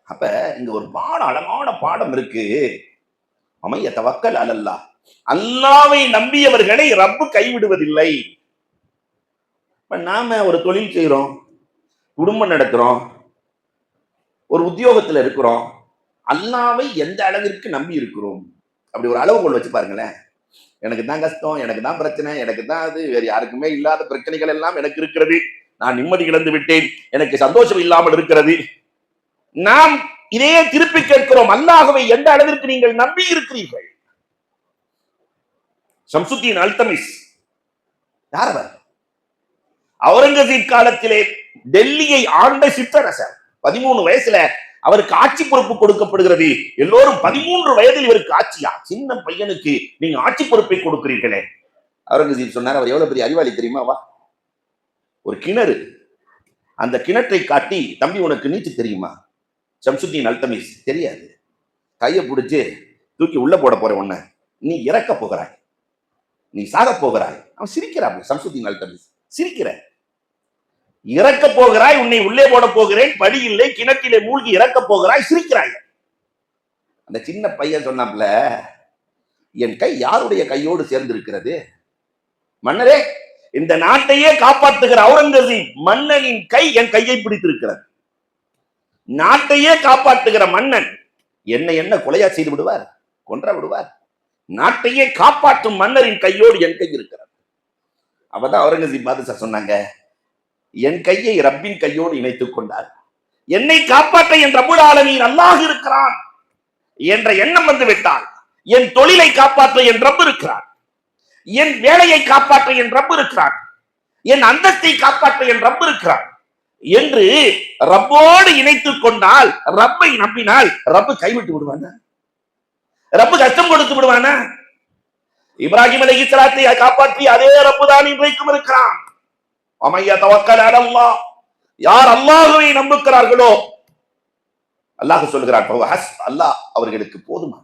அப்ப இங்க ஒரு பாடம், அழகான பாடம் இருக்கு. அமைய தவக்கல் அலல்லாஹ், அல்லாஹ்வை நம்பியவர்களை ரப்பு கைவிடுவதில்லை. நாம ஒரு தொழில் செய்யறோம், குடும்பம் நடத்துறோம், ஒரு உத்தியோகத்துல இருக்கிறோம், அல்லாஹ்வை எந்த அளவிற்கு நம்பி இருக்கிறோம்? அப்படி ஒரு அளவுகோல் வச்சு பாருங்களேன். எனக்கு தான் கஷ்டம், எனக்கு தான் பிரச்சனை, எனக்கு தான் அது, வேறு யாருக்குமே இல்லாத பிரச்சனைகள் எல்லாம் எனக்கு இருக்கிறது, நான் நிம்மதி இழந்து விட்டேன், எனக்கு சந்தோஷம் இல்லாமல் இருக்கிறது. நாம் இதையே திருப்பி கேட்கிறோம், அல்லாஹ்வை எந்த அளவிற்கு நீங்கள் நம்பி இருக்கிறீர்கள்? ஷம்சுத்தீன் அல்தமிஸ் யார் அவர்? அவுரங்கசீப் காலத்திலே டெல்லியை ஆண்ட சிற்றரசர். 13 வயசுல அவருக்கு ஆட்சி பொறுப்பு கொடுக்கப்படுகிறது. எல்லோரும் 13 வயதில் இவருக்கு ஆட்சியா? சின்ன பையனுக்கு நீங்க ஆட்சி பொறுப்பை கொடுக்கிறீர்களே. அவுரங்கசீப் சொன்னார், அவர் எவ்வளவு பெரிய அறிவாளி தெரியுமாவா? ஒரு கிணறு, அந்த கிணற்றை காட்டி, தம்பி உனக்கு நீச்சல் தெரியுமா? ஷம்சுத்தீன் அல்தமிஸ் தெரியாது. கையை பிடிச்சு தூக்கி உள்ள போட போற, உன்ன நீ இறக்க போகிறாய், நீ சாக போகிறாய். அவன் சிரிக்கிறான். ஷம்சுத்தீன் அல்தமிஸ் சிரிக்கிற, இறக்க போகிறாய், உன்னை உள்ளே போட போகிறேன், படி இல்லை, கிணற்றிலே மூழ்கி இறக்க போகிறாய், சிரிக்கிறாய். அந்த சின்ன பையன் சொன்னாப்ல, என் கை யாருடைய கையோடு சேர்ந்திருக்கிறது? மன்னரே, இந்த நாட்டையே காப்பாற்றுகிற அவுரங்கசீப் மன்னனின் கை என் கையை பிடித்திருக்கிறது. நாட்டையே காப்பாற்றுகிற மன்னன் என்ன என்ன கொலையா செய்து விடுவார், கொன்ற விடுவார். நாட்டையே காப்பாற்றும் மன்னரின் கையோடு என் கை இருக்கிறது. அப்பதான் அவுரங்கசீப் பாதுஷா சொன்னாங்க, என் கையை ரப்பின் கையோடு இணைத்துக் கொண்டார். என்னை காப்பாற்ற என் ரப்புல் ஆலமீன் அல்லாஹ் இருக்கிறான் என்ற எண்ணம் வந்து விட்டால், என் தொழிலை காப்பாற்ற என் ரப்பு இருக்கிறான், என் வேலையை காப்பாற்ற என் ரப்பு இருக்கிறான், என் அந்தஸ்தை காப்பாற்ற என் ரப்பு இருக்கிறான் என்று ரப்போடு இணைத்துக் கொண்டால், ரப்பை நம்பினால் ரப்பு கைவிட்டு விடுவானா? ரப்பு கஷ்டம் கொடுத்து விடுவானா? இப்ராஹிம் அலைஹிஸ்ஸலாத்தை காப்பாற்றி அதே ரப்பு தான் இன்றைக்கும் இருக்கிறான். அமைய தவக்கல் அலல்லாஹ், யார் அல்லாஹ்வை நம்புகிறார்களோ, அல்லாஹ் சொல்கிறார், அல்லாஹ் அவர்களுக்கு போதுமா.